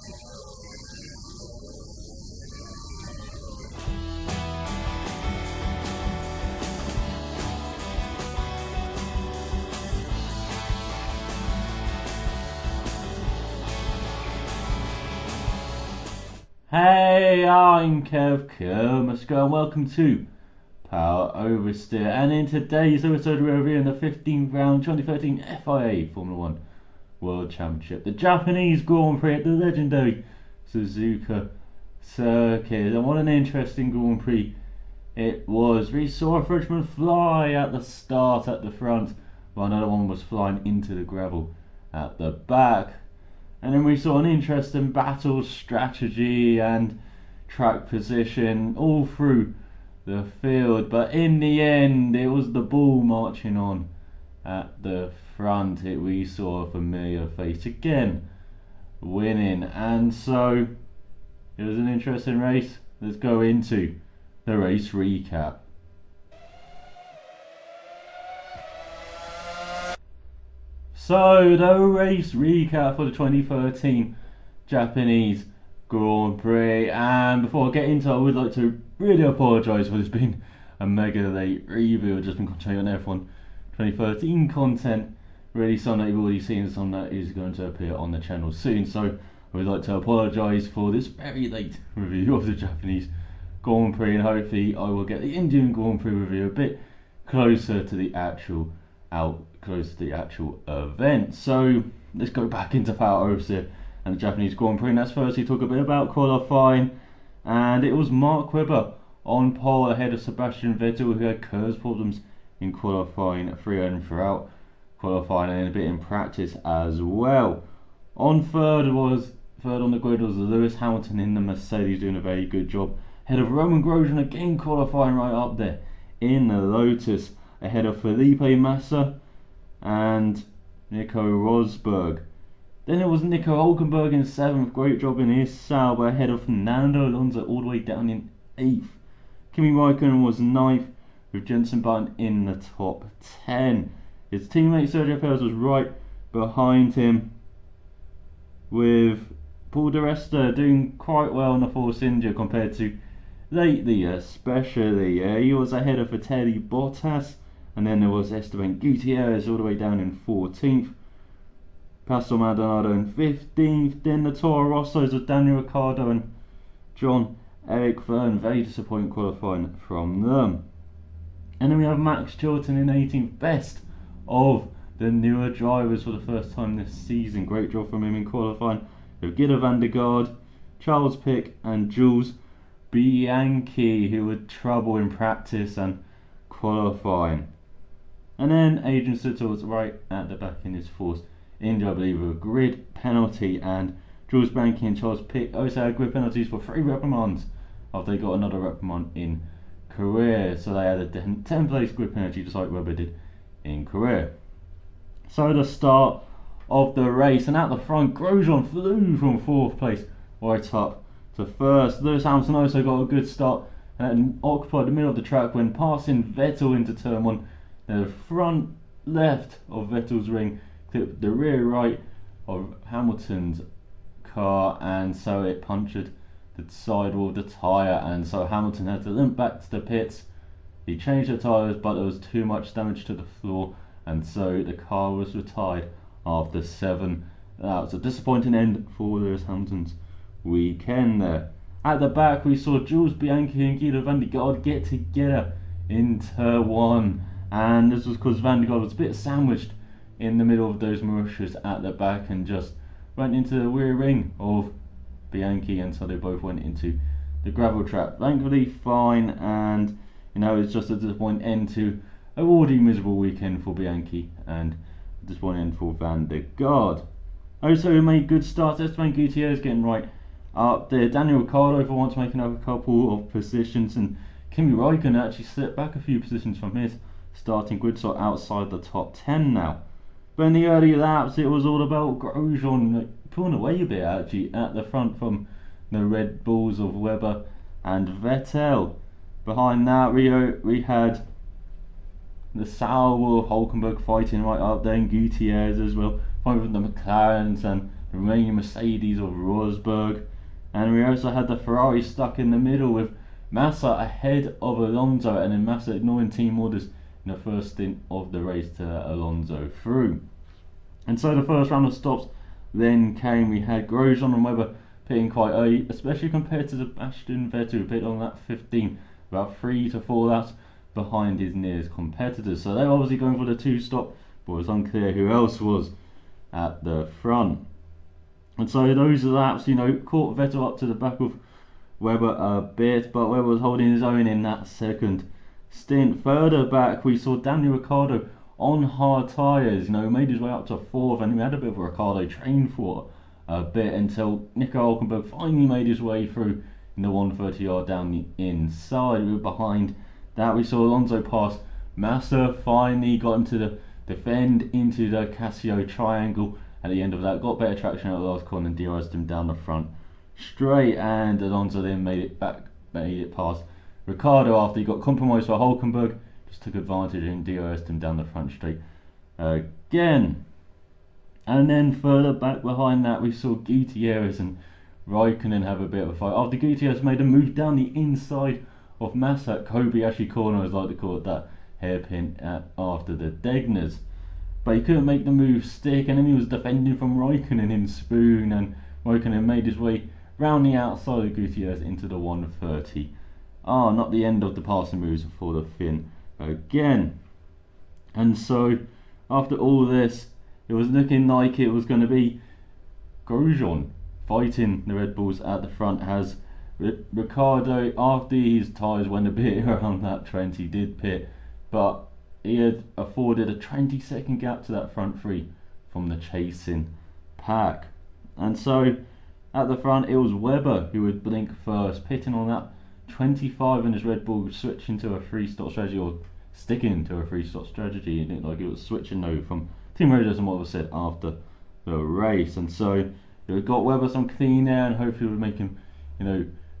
Hey, I'm Kev Kermasker and welcome to Power Oversteer, and in today's episode we're reviewing the 15th round 2013 FIA Formula 1 World Championship, the Japanese Grand Prix at the legendary Suzuka circuit. And what an interesting Grand Prix it was. We saw a Frenchman fly at the start at the front, while another one was flying into the gravel at the back. And then we saw an interesting battle strategy and track position all through the field, but in the end it was the bull marching on at the front. We saw a familiar face again winning, and so it was an interesting race. Let's go into the race recap. So the race recap for the 2013 Japanese Grand Prix, and before I get into it, I would like to really apologise for this being a mega late review. I've just been concentrating on F1 2013 content, really some that you've already seen, some that is going to appear on the channel soon, so I would like to apologise for this very late review of the Japanese Grand Prix, and hopefully I will get the Indian Grand Prix review a bit closer to the actual event. So let's go back into Power Oversteer and the Japanese Grand Prix. And let's firstly talk a bit about qualifying, and it was Mark Webber on pole ahead of Sebastian Vettel, who had curves problems in qualifying throughout qualifying and a bit in practice as well. On third on the grid was Lewis Hamilton in the Mercedes, doing a very good job ahead of Roman Grosjean, again qualifying right up there in the Lotus, ahead of Felipe Massa and Nico Rosberg. Then it was Nico Hülkenberg in 7th, great job in his Sauber, ahead of Fernando Alonso all the way down in 8th. Kimi Raikkonen was 9th, with Jenson Button in the top 10. His teammate Sergio Perez was right behind him, with Paul di Resta doing quite well in the Force India compared to lately, especially. He was ahead of Valtteri Bottas, and then there was Esteban Gutierrez all the way down in 14th. Pastor Maldonado in 15th. Then the Toro Rossos of Daniel Ricciardo and John-Eric Vergne, very disappointing qualifying from them. And then we have Max Chilton in 18th, best of the newer drivers for the first time this season. Great job from him in qualifying, with Gidde van der Garde, Charles Pic and Jules Bianchi, who had trouble in practice and qualifying. And then Adrian Sutil was right at the back in his force injury, I believe, with a grid penalty, and Jules Bianchi and Charles Pic also had grid penalties for 3 reprimands after they got another reprimand in Korea. So they had a 10th place grid penalty, just like Webber did in Korea. So the start of the race, and at the front Grosjean flew from 4th place right up to 1st. Lewis Hamilton also got a good start and occupied the middle of the track when passing Vettel into turn 1. The front left of Vettel's ring clipped the rear right of Hamilton's car, and so it punctured the sidewall of the tyre, and so Hamilton had to limp back to the pits. He changed the tyres, but there was too much damage to the floor, and so the car was retired after 7 laps. A disappointing end for Lewis Hamilton's weekend there. At the back we saw Jules Bianchi and Guido van der Garde get together in turn 1, and this was because van der Garde was a bit sandwiched in the middle of those maroushes at the back and just went into the rear ring of Bianchi, and so they both went into the gravel trap. Thankfully fine, and it's just a disappointing end to a already miserable weekend for Bianchi and a disappointing end for van der Garde. Also made good starts, Esteban Gutierrez getting right up there, Daniel Ricciardo for once making up a couple of positions, and Kimi Raikkonen actually slipped back a few positions from his starting grid, so outside the top 10 now. But in the early laps it was all about Grosjean pulling away a bit actually at the front from the Red Bulls of Webber and Vettel. Behind that we had the Sauber of Hülkenberg fighting right up there, and Gutierrez as well, fighting with the McLarens and the remaining Mercedes of Rosberg. And we also had the Ferrari stuck in the middle with Massa ahead of Alonso, and then Massa ignoring team orders in the first stint of the race to let Alonso through. And so the first round of stops then came. We had Grosjean and Webber pitting quite early, especially compared to Sebastian Vettel, who pitted on lap 15, about 3 to 4 laps behind his nearest competitors. So they were obviously going for the 2-stop, but it was unclear who else was at the front. And so those laps, caught Vettel up to the back of Webber a bit, but Webber was holding his own in that second stint. Further back, we saw Daniel Ricciardo on hard tyres, made his way up to 4th, and we had a bit of a Ricciardo train for a bit until Nico Hülkenberg finally made his way through in the 130 yard down the inside. We were behind that. We saw Alonso pass Massa, finally got him to the defend into the Casio triangle. At the end of that, got better traction at the last corner and DRS'd him down the front straight, and Alonso then made it past Ricciardo after he got compromised by Hülkenberg. Just took advantage and DRS'd him down the front straight again. And then further back behind that, we saw Gutierrez and Raikkonen have a bit of a fight after Gutierrez made a move down the inside of Massa at Kobayashi corner, as I like to call it, that hairpin after the Degners. But he couldn't make the move stick, and then he was defending from Raikkonen in spoon, and Raikkonen made his way round the outside of Gutierrez into the 130. Not the end of the passing moves for the Finn again. And so after all this, it was looking like it was going to be Grosjean fighting the Red Bulls at the front, as Ricciardo, after his tyres went a bit around that 20, did pit, but he had afforded a 20-second gap to that front three from the chasing pack. And so at the front, it was Webber who would blink first, pitting on that 25, and his Red Bull switching to a 3-stop strategy, or sticking to a 3-stop strategy. It looked like it was switching though from team radios and what was said after the race. And so it got Webber some clean air, and hopefully it would make him,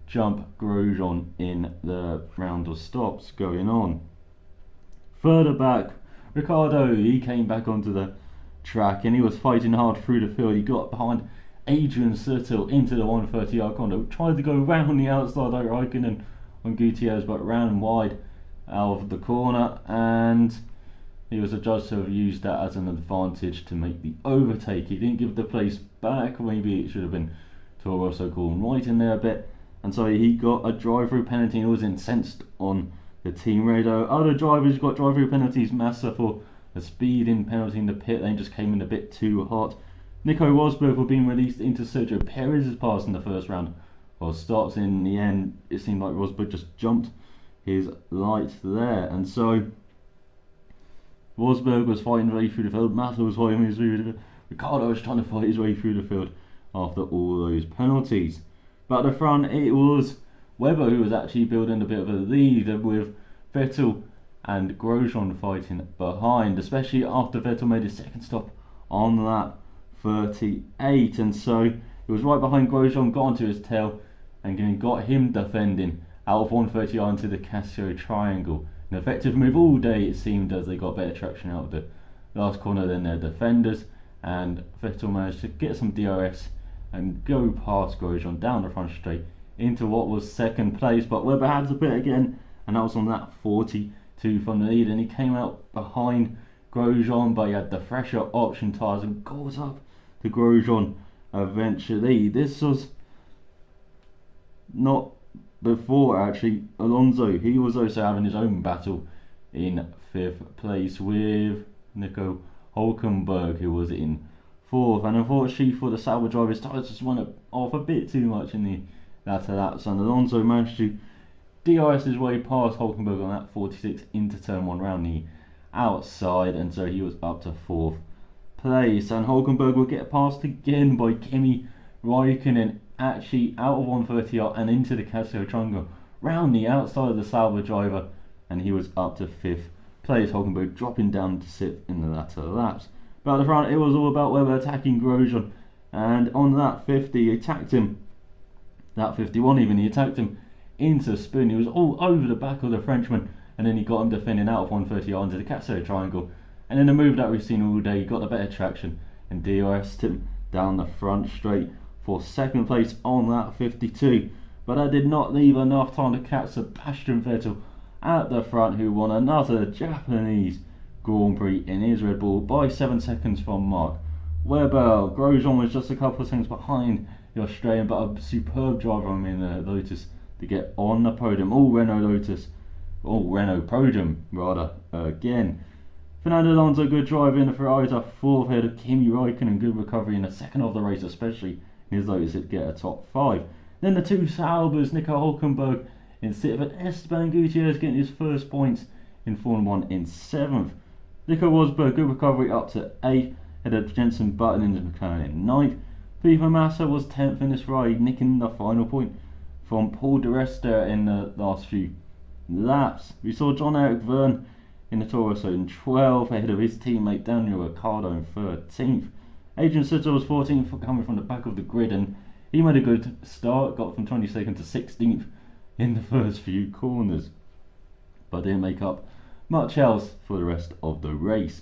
jump Grosjean in the round of stops going on. Further back, Ricciardo, he came back onto the track and he was fighting hard through the field. He got behind Adrian Sutil into the 130 yard corner, tried to go round the outside like Raikkonen on Gutierrez, but ran wide out of the corner, and he was adjudged to have used that as an advantage to make the overtake. He didn't give the place back. Maybe it should have been Toro Rosso calling right in there a bit, and so he got a drive-through penalty and was incensed on the team radio. Other drivers got drive-through penalties. Massa for a speeding penalty in the pit lane, just came in a bit too hot. Nico Rosberg for being released into Sergio Perez's pass in the first round of stops. In the end, it seemed like Rosberg just jumped his light there, and so Rosberg was fighting his way through the field. Massa was fighting his way through the field. Ricciardo was trying to fight his way through the field after all those penalties. But at the front, it was Webber who was actually building a bit of a lead, with Vettel and Grosjean fighting behind, especially after Vettel made his second stop on lap 38, and so it was right behind Grosjean, got onto his tail and got him defending out of 130 yard into the Casio triangle. An effective move all day, it seemed, as they got better traction out of the last corner than their defenders, and Vettel managed to get some DRS and go past Grosjean down the front straight into what was second place. But Webber had to pit again, and that was on lap 42 from the lead, and he came out behind Grosjean, but he had the fresher option tyres and goes up to Grosjean eventually. This was not before actually Alonso. He was also having his own battle in 5th place with Nico Hülkenberg, who was in 4th, and unfortunately for the Sauber drivers, tyres just went off a bit too much in the latter laps, and Alonso managed to DRS his way past Hülkenberg on that 46 into turn 1 round the outside, and so he was up to 4th place, and Hülkenberg will get passed again by Kimi Raikkonen, actually out of 130 yard and into the Casio triangle round the outside of the Sauber driver, and he was up to 5th place. Hülkenberg dropping down to 6th in the latter laps. But at the front, it was all about Webber attacking Grosjean, and on that 50 he attacked him, that 51 even, he attacked him into spin. He was all over the back of the Frenchman, and then he got him defending out of 130 yards into the Casio triangle, and in a move that we've seen all day, he got the better traction and DRS'd him down the front straight for second place on lap 52. But that did not leave enough time to catch Sebastian Vettel at the front, who won another Japanese Grand Prix in his Red Bull by 7 seconds from Mark Webber. Grosjean was just a couple of seconds behind the Australian, but a superb driver in the Lotus to get on the podium. All Renault podium rather again. Fernando Alonso, good driver in the Ferrari, a fourth ahead of Kimi Räikkönen, good recovery in the second of the race, especially in his Lotus to get a top 5. Then the two Saubers, Nico Hülkenberg in 6th and Esteban Gutierrez getting his first points in Formula 1 in 7th. Nico Rosberg, good recovery up to 8th, ahead of Jenson Button in the McLaren in 9th. Felipe Massa was 10th in this ride, nicking the final point from Paul di Resta in the last few laps. We saw John-Eric Vergne in the Toro Rosso in 12th, ahead of his teammate Daniel Ricciardo in 13th. Adrian Sutter was 14th, coming from the back of the grid, and he made a good start, got from 22nd to 16th in the first few corners, but didn't make up much else for the rest of the race.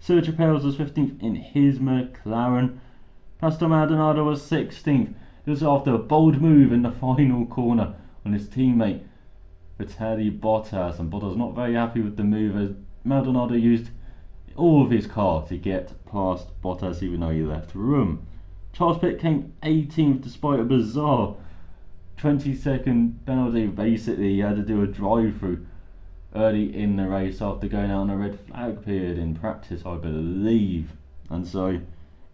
Sergio Perez was 15th in his McLaren. Pastor Maldonado was 16th. This was after a bold move in the final corner on his teammate Valtteri Bottas, and Bottas not very happy with the move as Maldonado used all of his car to get past Bottas even though he left room. Charles Pitt came 18th despite a bizarre 20-second penalty. Basically, he had to do a drive-through early in the race after going out on a red flag period in practice, I believe, and so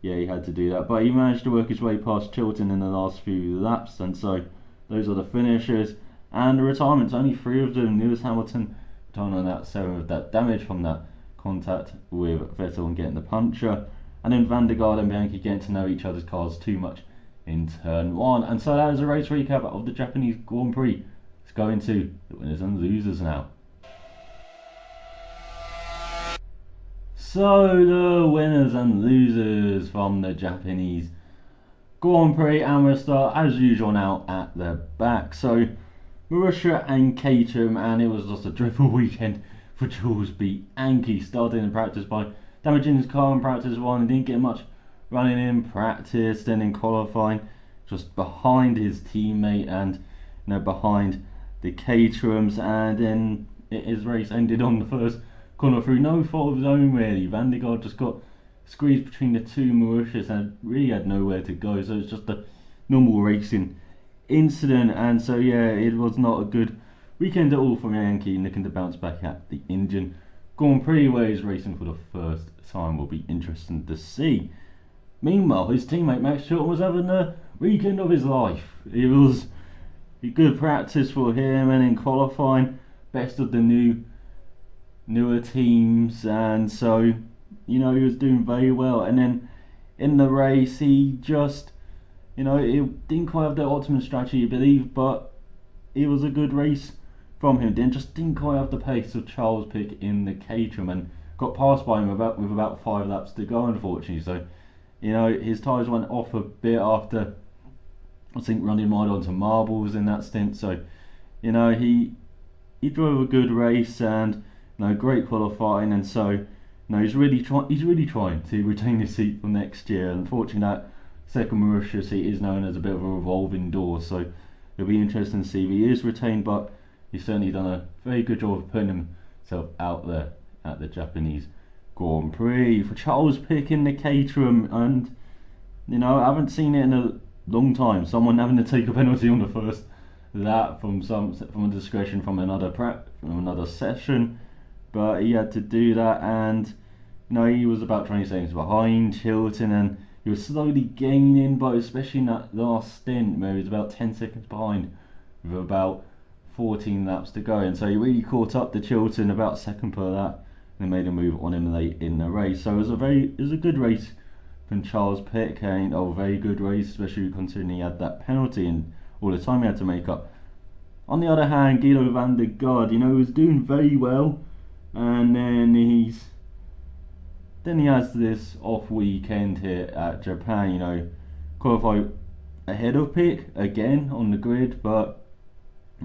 yeah, he had to do that, but he managed to work his way past Chilton in the last few laps, and so those are the finishers and the retirements. Only 3 of them. Lewis Hamilton retiring on that 7th, that damage from that contact with Vettel and getting the puncture, and then Van der Garde and Bianchi getting to know each other's cars too much in turn 1. And so that is a race recap of the Japanese Grand Prix. Let's go into the winners and losers now. So the winners and losers from the Japanese Grand Prix, and we'll start as usual now at the back. So Marussia and Caterham, and it was just a dreadful weekend for Jules Bianchi, starting in practice by damaging his car in practice 1 and didn't get much running in practice, then in qualifying just behind his teammate and behind the Caterhams, and then his race ended on the first corner through no fault of his own really. Van der Garde just got squeezed between the two Mauritius and really had nowhere to go, so it's just a normal racing incident, and so yeah, it was not a good weekend at all for Bianchi, looking to bounce back at the Indian Grand Prix where he's racing for the first time. Will be interesting to see. Meanwhile, his teammate Max Chilton was having the weekend of his life. It was a good practice for him, and in qualifying best of the newer teams, and so he was doing very well, and then in the race he just it didn't quite have the optimum strategy I believe, but it was a good race from him. Didn't quite have the pace of Charles Pitt in the Caterham and got passed by him with about 5 laps to go, unfortunately. So his tyres went off a bit after I think running wide onto marbles in that stint, so he drove a good race and great qualifying, and so he's really trying to retain his seat for next year. Unfortunately, that second Marussia seat is known as a bit of a revolving door, so it'll be interesting to see if he is retained, but he's certainly done a very good job of putting himself out there at the Japanese Grand Prix. For Charles Pitt in the Caterham, and I haven't seen it in a long time, someone having to take a penalty on the first lap from a discretion from another session, but he had to do that, and he was about 20 seconds behind Chilton, and he was slowly gaining, but especially in that last stint where he was about 10 seconds behind with about 14 laps to go, and so he really caught up to Chilton about second per lap and made a move on him late in the race. So it was a good race from Charles Pitt, and a very good race, especially considering he had that penalty and all the time he had to make up. On the other hand, Guido van der Garde, he was doing very well, and then he has this off weekend here at Japan. Qualified ahead of Pitt again on the grid, but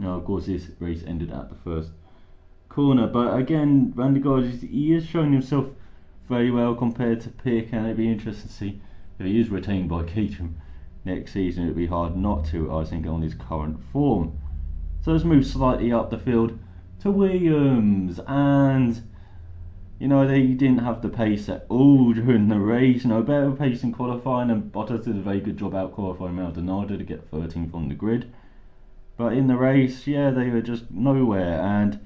of course this race ended at the first corner. But again, Van der Garde, he is showing himself very well compared to Pitt, and it'd be interesting to see if he is retained by Caterham next season, it would be hard not to, I think, on his current form. So let's move slightly up the field to Williams, and you know, they didn't have the pace at all during the race. You know, better pace in qualifying, and Bottas did a very good job out qualifying Maldonado to get 13th on the grid. But in the race, yeah, they were just nowhere, and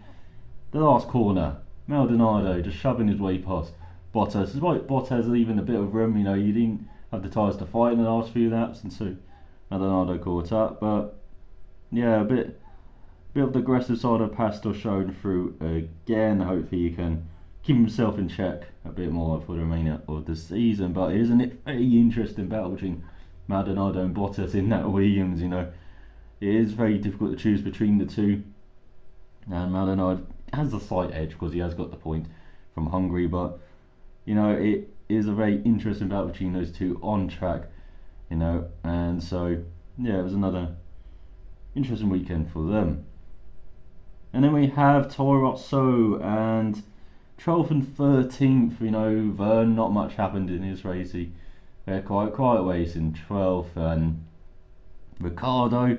the last corner, Maldonado just shoving his way past Bottas. Despite Bottas leaving a bit of room, you know, you didn't have the tyres to fight in the last few laps, and so Maldonado caught up. But yeah, a bit of the aggressive side of Pastor shown through again. Hopefully he can keep himself in check a bit more for the remainder of the season. But isn't it very interesting battle between Maldonado and Bottas in that Williams? You know, it is very difficult to choose between the two, and Maldonado has a slight edge because he has got the point from Hungary, but you know, it is a very interesting battle between those two on track, you know, and so yeah, it was another interesting weekend for them. And then we have Toro Rosso and 12th and 13th, you know, Verne, not much happened in his race. He had quite a quiet race in 12th, and Ricciardo,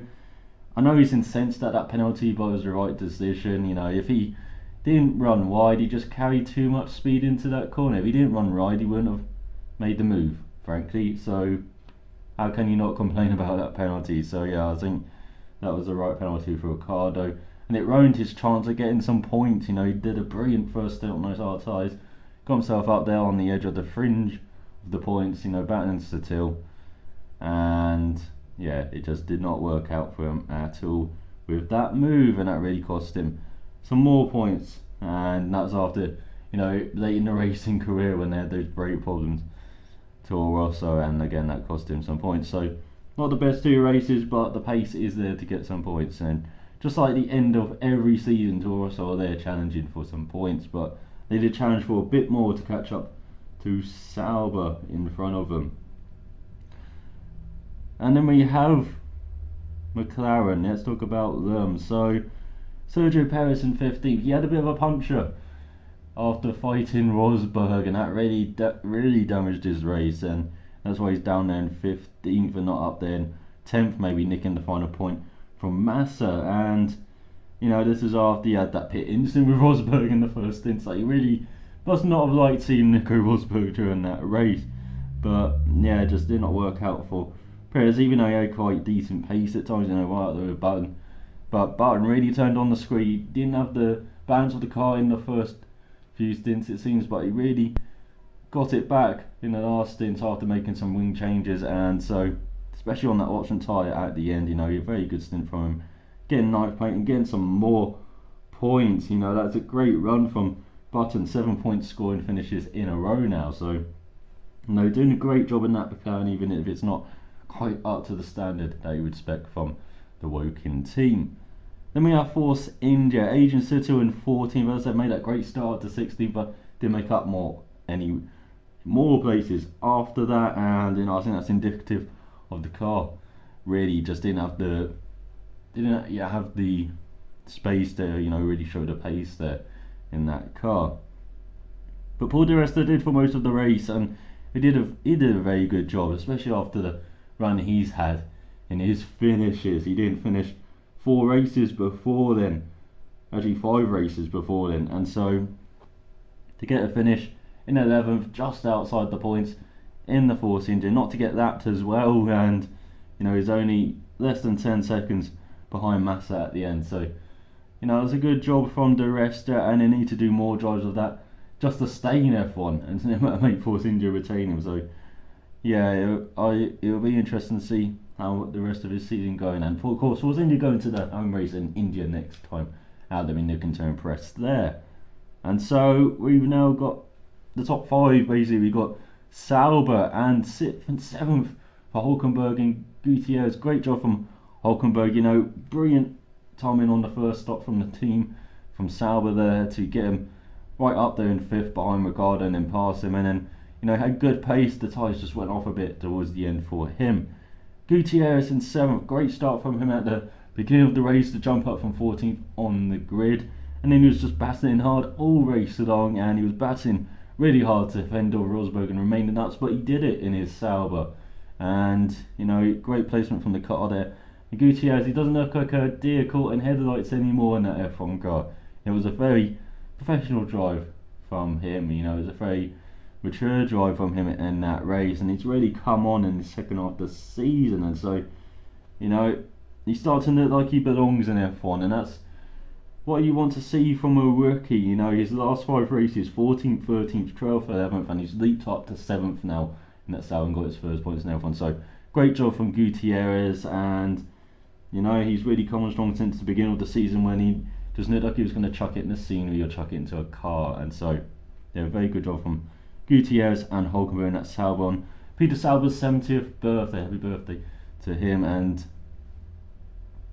I know he's incensed at that penalty, but it was the right decision. You know, if he didn't run wide, he just carried too much speed into that corner. If he didn't run wide, he wouldn't have made the move, frankly. So how can you not complain about that penalty? So yeah, I think that was the right penalty for Ricciardo, and it ruined his chance of getting some points. You know, he did a brilliant first stint on those hard tyres, got himself up there on the edge of the fringe of the points, you know, battling to till, and yeah, it just did not work out for him at all with that move, and that really cost him some more points. And that was after, you know, late in the racing career when they had those brake problems, Toro Rosso, and again that cost him some points. So not the best two races, but the pace is there to get some points, and just like the end of every season, Toro Rosso are there challenging for some points, but they did challenge for a bit more to catch up to Sauber in front of them. And then we have McLaren. Let's talk about them. So Sergio Perez in 15th. He had a bit of a puncture after fighting Rosberg, and that really damaged his race, and that's why he's down there in 15th and not up there in 10th, maybe nicking the final point from Massa. And you know, this is after he had that pit incident with Rosberg in the first stint. So he really must not have liked seeing Nico Rosberg during that race. But yeah, it just did not work out for Perez, even though he had quite decent pace at times, you know, right up there with Button. But Button really turned on the screw. He didn't have the balance of the car in the first few stints, it seems, but he really got it back in the last stint after making some wing changes. And so, especially on that option tyre at the end, you know, a very good stint from him, getting 9th point and getting some more points. You know, that's a great run from Button, 7 points scoring finishes in a row now. So, you know, doing a great job in that McLaren, even if it's not quite up to the standard that you would expect from the Woking team. Then we have Force India, Adrian Sutil in 14th. As I said, made that great start to 16th, but didn't make up any more places after that. And you know, I think that's indicative of the car. Really, just didn't have the space to, you know, really show the pace there in that car. But Paul Di Resta did for most of the race, and he did a very good job, especially after the run he's had in his finishes. He didn't finish 4 races before then, actually 5 races before then, and so to get a finish in 11th, just outside the points in the Force India, not to get lapped as well, and you know, he's only less than 10 seconds behind Massa at the end. So you know, it was a good job from Di Resta, and they need to do more drives of that just to stay in F1 and make Force India retain him. So yeah, it'll be interesting to see how the rest of his season going. And of course, Force India going to the home race in India next time, out them in Newcastle and Press there. And so we've now got the top 5. Basically, we've got Sauber and 6th and 7th for Hulkenberg and Gutierrez. Great job from Hulkenberg. You know, brilliant timing on the first stop from the team from Sauber there to get him right up there in 5th behind Ricciardo and then pass him, and then, you know, had good pace. The tyres just went off a bit towards the end for him. Gutierrez in 7th, great start from him at the beginning of the race to jump up from 14th on the grid, and then he was just battling hard all race along, and he was battling really hard to defend over Rosberg and remain in that, but he did it in his Sauber. And, you know, great placement from the car there. And Gutierrez, he doesn't look like a deer caught in headlights anymore in that F1 car. It was a very professional drive from him, you know, it was a very mature drive from him in that race, and he's really come on in the second half of the season, and so, you know, he's starting to look like he belongs in F1, and that's what you want to see from a rookie. You know, his last 5 races, 14th, 13th, 12th, 11th, and he's leaped up to 7th now in that style and got his first points in F1, so great job from Gutierrez. And, you know, he's really come on strong since the beginning of the season when he just looked like he was going to chuck it in the scenery or chuck it into a car, and so, yeah, very good job from Gutierrez and Hulkenberg in that Sauber. Peter Sauber's 70th birthday, happy birthday to him, and,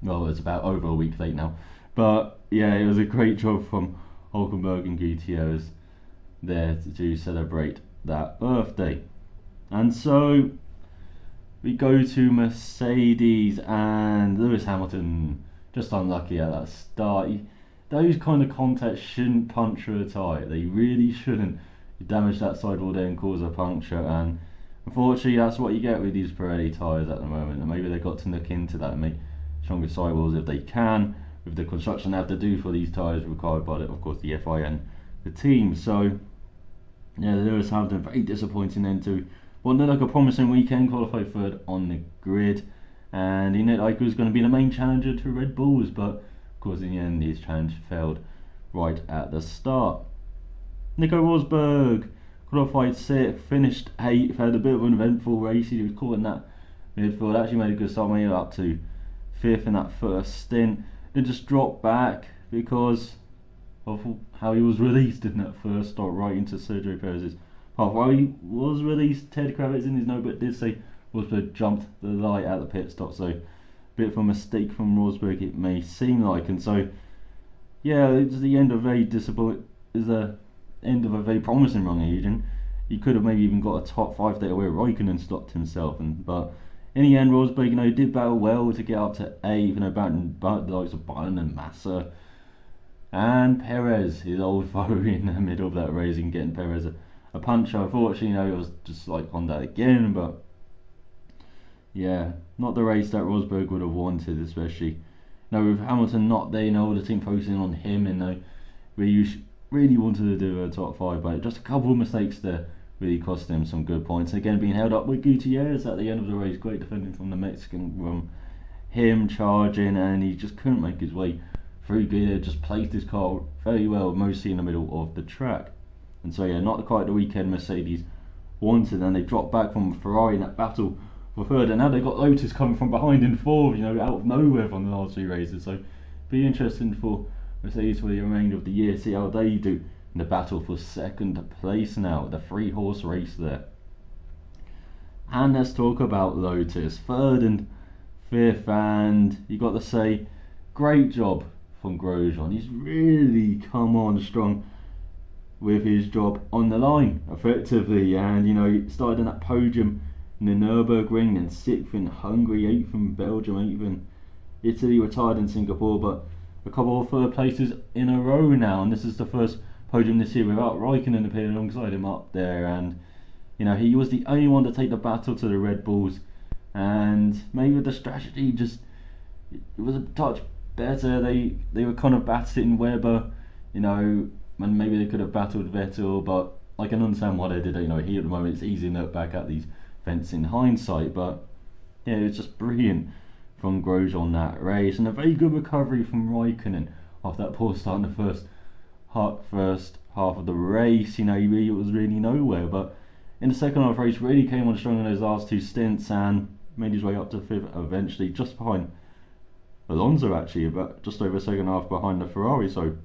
well, it's about over a week late now, but yeah, it was a great job from Hulkenberg and Gutierrez there to celebrate that birthday. And so we go to Mercedes, and Lewis Hamilton just unlucky at that start. Those kind of contacts shouldn't puncture a tyre, they really shouldn't. You damage that sidewall there and cause a puncture, and unfortunately that's what you get with these Pirelli tyres at the moment, and maybe they've got to look into that and make stronger sidewalls if they can, with the construction they have to do for these tyres required by, of course, the FIA and the team. So yeah, Lewis Hamilton, very disappointing end to what looked like a promising weekend, qualified third on the grid, and he looked like he was going to be the main challenger to Red Bulls, but of course in the end his challenge failed right at the start. Nico Rosberg qualified 6th, finished 8th, had a bit of an eventful race. He was caught in that midfield, actually made a good start, made it up to 5th in that first stint, then just dropped back because of how he was released in that first start right into Sergio Perez's path. While he was released, Ted Kravitz in his note but did say Rosberg jumped the light at the pit stop, so a bit of a mistake from Rosberg it may seem like, and so yeah, it's the end of end of a very promising run agent. He could have maybe even got a top 5 there where Raikkonen stopped himself, but in the end Rosberg, you know, did battle well to get up to 8th, you know, about the likes of Button and Massa and Perez, his old foe, in the middle of that race, and getting Perez a puncher. Unfortunately, you know, it was just like Honda again, but yeah, not the race that Rosberg would have wanted, especially, you know, with Hamilton not there, you know, the team focusing on him, and really wanted to do a top 5, but just a couple of mistakes there really cost him some good points. Again, being held up with Gutierrez at the end of the race, great defending from the Mexican, from him charging, and he just couldn't make his way through gear, just placed his car very well, mostly in the middle of the track. And so yeah, not quite the weekend Mercedes wanted, and they dropped back from Ferrari in that battle for third, and now they've got Lotus coming from behind in 4th, you know, out of nowhere from the last 3 races. So be interesting for Mercedes for the remainder of the year, see how they do in the battle for 2nd place now, the 3-horse race there. And let's talk about Lotus, 3rd and 5th, and you got to say, great job from Grosjean. He's really come on strong with his job on the line, effectively, and, you know, he started in that podium in the Nürburgring, then 6th in Hungary, 8th in Belgium, 8th in Italy, retired in Singapore, but a couple of 3rd places in a row now, and this is the first podium this year without Raikkonen appearing alongside him up there, and, you know, he was the only one to take the battle to the Red Bulls, and maybe the strategy just, it was a touch better. They were kind of battling Webber, you know, and maybe they could have battled Vettel, but I can understand why they did it. You know, here at the moment it's easy to look back at these events in hindsight, but yeah, it was just brilliant from Grosjean that race, and a very good recovery from Raikkonen after that poor start in the first half of the race. You know, he was really nowhere, but in the second half of the race really came on strong in those last 2 stints and made his way up to 5th eventually, just behind Alonso actually, but just over a second half behind the Ferrari. So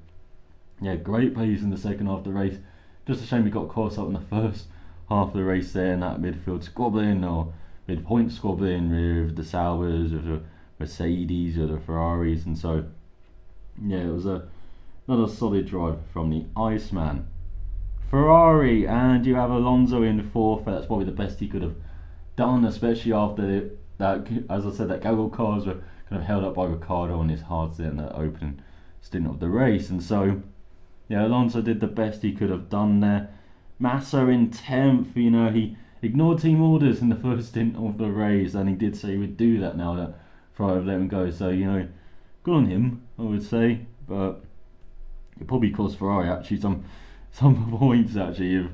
yeah, great pace in the second half of the race. Just a shame he got caught up in the first half of the race there in that midfield squabbling, or mid-point squabbling with the Saubers, with the Mercedes, or the Ferraris, and so yeah, it was another solid drive from the Iceman. Ferrari, and you have Alonso in 4th. That's probably the best he could have done, especially after that, as I said, that Gaggle cars were kind of held up by Ricciardo on his hard stint in the opening stint of the race, and so yeah, Alonso did the best he could have done there. Massa in 10th, you know, he ignored team orders in the first stint of the race, and he did say he would do that now that Ferrari have let him go. So, you know, good on him, I would say. But it probably cost Ferrari actually some points actually.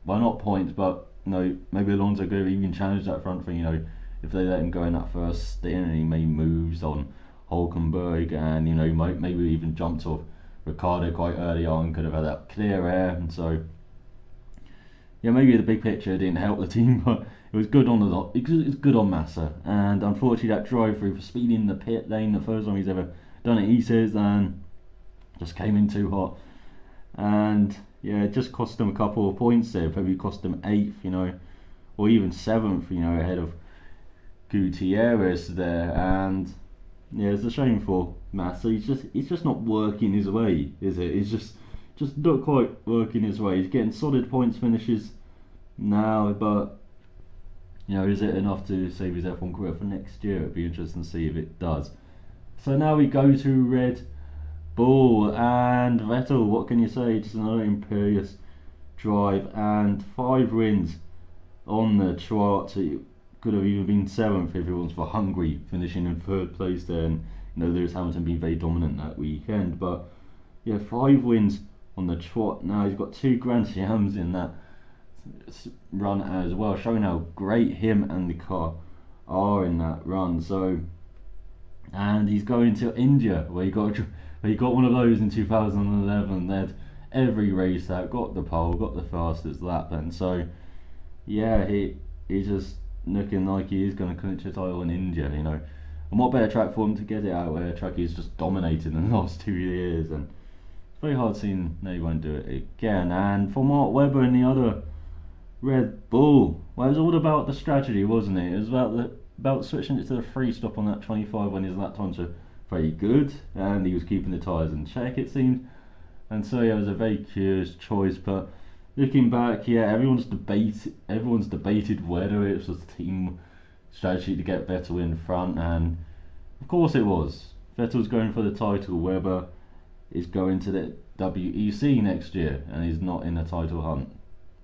Well, not points, but you know, maybe Alonso could have even challenged that front thing. You know, if they let him go in that first stint and he made moves on Hulkenberg, and you know, maybe even jumped off Ricardo quite early on, could have had that clear air. And so, yeah, maybe the big picture didn't help the team, but it was good on it's good on Massa. And unfortunately, that drive through for speeding in the pit lane, the first time he's ever done it, he says, and just came in too hot. And yeah, it just cost them a couple of points there. Probably cost them 8th, you know, or even 7th, you know, ahead of Gutierrez there. And yeah, it's a shame for Massa. He's just not working his way, is it? He's just not quite working his way. He's getting solid points finishes now, but you know, is it enough to save his F1 career for next year? It'd be interesting to see if it does. So now we go to Red Bull and Vettel. What can you say? Just another imperious drive and 5 wins on the chart. It could have even been 7th if it wasn't for Hungary finishing in 3rd place there. And you know, Lewis Hamilton being very dominant that weekend. But yeah, 5 wins on the trot. Now he's got 2 Grand Slams in that run as well, showing how great him and the car are in that run. So, and he's going to India where he got one of those in 2011. They had every race that got the pole, got the fastest lap, and so yeah, he's just looking like he is going to clinch a title in India, you know. And what better track for him to get it out where a track he's just dominated in the last 2 years, and it's very hard seeing that he won't do it again. And for Mark Webber and the other Red Bull, well, it was all about the strategy, wasn't it? It was about switching it to the free stop on that 25 when his lap times were very good, and he was keeping the tyres in check, it seemed. And so yeah, it was a very curious choice. But looking back, yeah, everyone's debated whether it was the team strategy to get Vettel in front, and of course it was. Vettel's going for the title. Webber is going to the WEC next year, and he's not in a title hunt.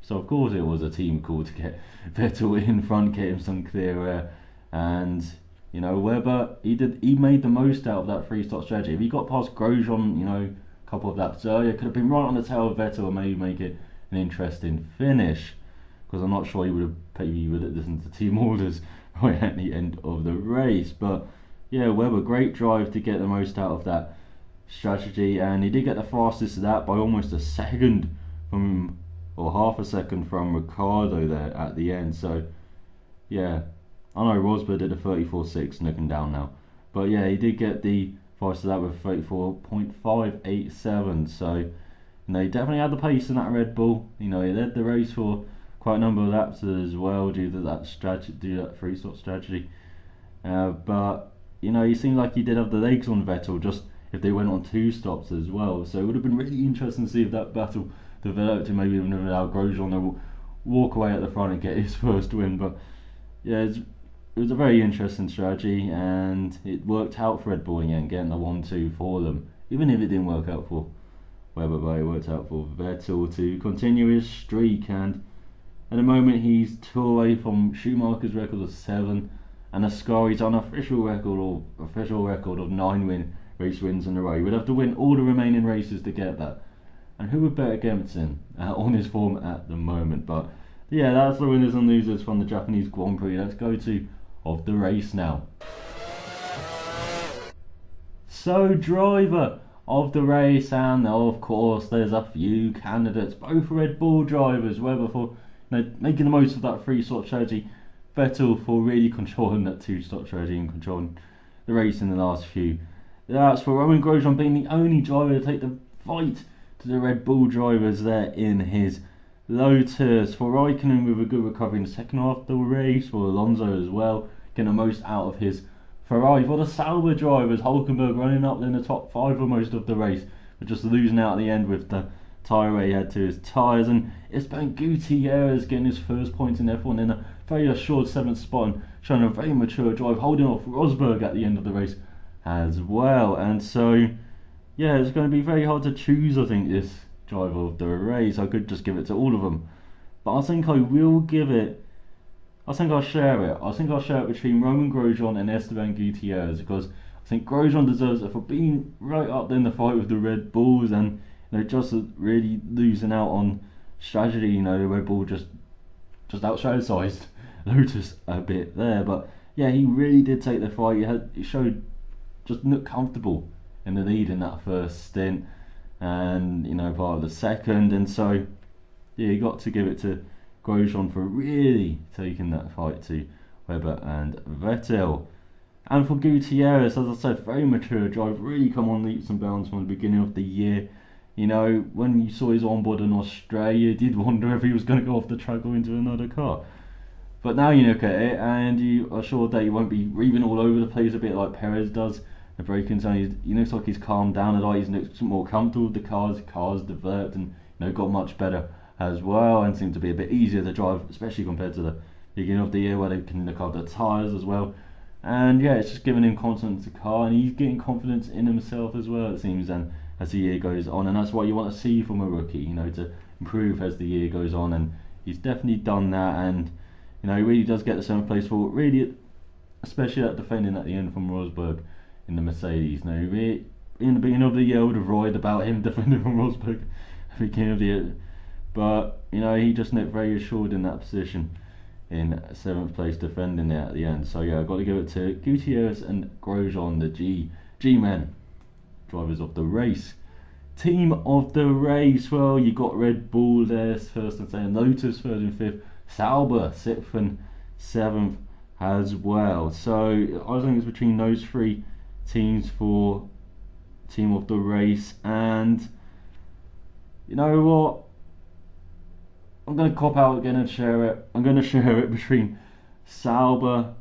So of course it was a team call to get Vettel in front, get him some clear air. And you know, Webber, he made the most out of that free stop strategy. If he got past Grosjean, you know, a couple of laps earlier, could have been right on the tail of Vettel and maybe make it an interesting finish. Because I'm not sure he would have listened to team orders right at the end of the race. But yeah, Webber, great drive to get the most out of that strategy, and he did get the fastest lap by almost a second from, or half a second from Ricardo there at the end. So yeah, I know Rosberg did a 34.6 looking down now, but yeah, he did get the fastest lap with 34.587. So you know, he definitely had the pace in that Red Bull. You know, he led the race for quite a number of laps as well due to that free stop strategy. But you know, he seemed like he did have the legs on Vettel, just if they went on 2 stops as well. So it would have been really interesting to see if that battle developed and maybe even allowed Grosjean to walk away at the front and get his first win. But yeah, it was a very interesting strategy, and it worked out for Red Bull again, getting the 1-2 for them. Even if it didn't work out for Webber, but it worked out for Vettel to continue his streak. And at the moment, he's 2 away from Schumacher's record of 7, and Ascari's unofficial record of 9 race wins in a row. He would have to win all the remaining races to get that. And who would bet against him on his form at the moment? But yeah, that's the winners and losers from the Japanese Grand Prix. Let's go to of the race now. So, driver of the race, and of course there's a few candidates, both Red Bull drivers, Webber for making the most of that 3-stop strategy, Vettel for really controlling that 2-stop strategy and controlling the race in the last few. That's for Romain Grosjean being the only driver to take the fight to the Red Bull drivers there in his Lotus. For Raikkonen with a good recovery in the second half of the race. For Alonso as well, getting the most out of his Ferrari. For the Sauber drivers, Hulkenberg running up in the top 5 for most of the race, but just losing out at the end with the tyre he had to his tyres. And Esteban Gutierrez getting his first point in F1 in a very assured 7th spot and showing a very mature drive, holding off Rosberg at the end of the race as well. And so yeah, it's going to be very hard to choose, I think, this driver of the race. I could just give it to all of them, but I think I will give it. I think I'll share it. I think I'll share it between Roman Grosjean and Esteban Gutierrez, because I think Grosjean deserves it for being right up there in the fight with the Red Bulls, and just really losing out on strategy. The Red Bull just out-strategized Lotus a bit there, but yeah, he really did take the fight. He showed just looked comfortable in the lead in that first stint, and part of the second, and so yeah, you got to give it to Grosjean for really taking that fight to Webber and Vettel. And for Gutierrez, as I said, very mature drive, really come on leaps and bounds from the beginning of the year. When you saw his onboard in Australia, you did wonder if he was going to go off the track or into another car. But now you look at it and you are sure that he won't be reaving all over the place a bit like Perez does. The braking zone, he looks like he's calmed down a lot. He's looks more comfortable with the cars developed and got much better as well, and seemed to be a bit easier to drive, especially compared to the beginning of the year where they can look up the tyres as well. And yeah, it's just giving him confidence in the car, and he's getting confidence in himself as well, it seems, and as the year goes on, and that's what you want to see from a rookie, to improve as the year goes on, and he's definitely done that, and he really does get the 7th place for really, especially that defending at the end from Rosberg in the Mercedes. Really, in the beginning of the year I would have roared about him defending from Rosberg at the beginning of the year, but he just looked very assured in that position in 7th place defending there at the end. So yeah, I've got to give it to Gutierrez and Grosjean, the G-men, drivers of the race. Team of the race, well, you got Red Bull there first and second, Lotus 3rd and 5th, Sauber 6th and 7th as well. So I think it's between those 3 teams for team of the race, and you know what, I'm going to cop out again and share it. I'm going to share it between Sauber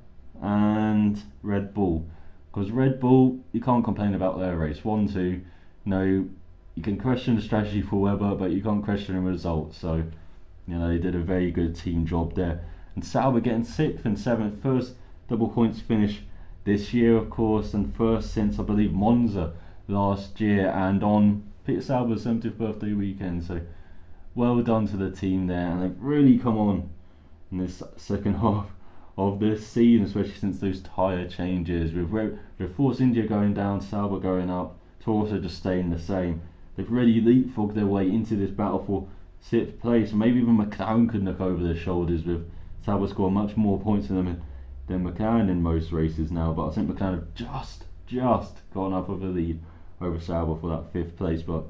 and Red Bull, because Red Bull, you can't complain about their race. 1-2, you can question the strategy for Webber, but you can't question the results. So they did a very good team job there. And Sauber getting 6th and 7th, first double points finish this year, of course, and first since I believe Monza last year, and on Peter Sauber's 70th birthday weekend. So well done to the team there, and they've really come on in this second half of this season, especially since those tyre changes with Force India going down, Sauber going up, Torsa just staying the same. They've really leapfrogged their way into this battle for 6th place. Maybe even McLaren could look over their shoulders, with Sauber scoring much more points than them than McLaren in most races now, but I think McLaren have just gone up with a lead over Sauber for that 5th place. But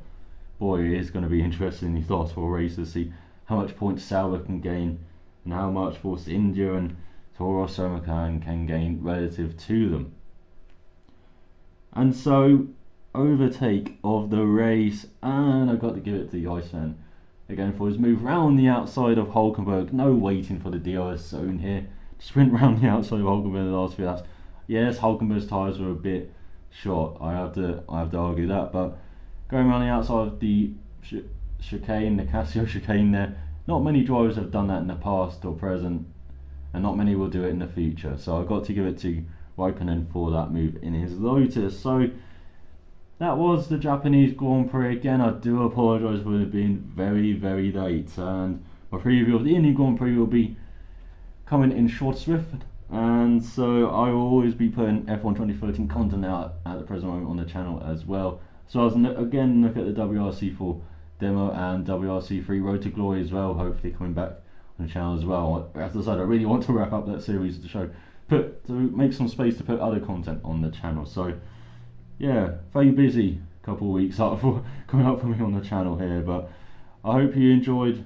boy, it is going to be interesting in these last 4 races to see how much points Sauber can gain and how much Force India and Toro Rosso McLaren can gain relative to them. And so, overtake of the race, and I've got to give it to the Iceman again for his move round the outside of Hulkenberg. No waiting for the DRS zone here, just went round the outside of Hulkenberg in the last few laps. Yes, Hulkenberg's tyres were a bit short, I have to argue that, but going around the outside of the chicane, the Casio chicane there, not many drivers have done that in the past or present, and not many will do it in the future. So I've got to give it to Raikkonen for that move in his Lotus. So that was the Japanese Grand Prix. Again, I do apologise for it being very, very late, and my preview of the Indian Grand Prix will be coming in short swift, and so I will always be putting F1 2013 content out at the present moment on the channel as well. So I was again look at the WRC4 demo and WRC3 Road to Glory as well, hopefully coming back on the channel as well. As I said, I really want to wrap up that series to make some space to put other content on the channel. So yeah, very busy couple of weeks coming up for me on the channel here, but I hope you enjoyed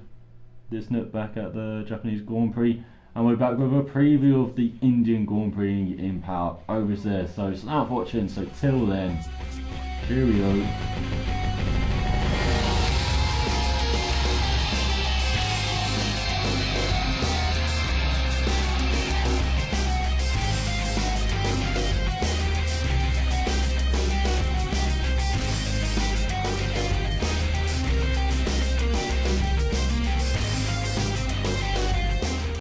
this look back at the Japanese Grand Prix, and we're back with a preview of the Indian Grand Prix in power over there. So thanks for watching. So till then, cheerio.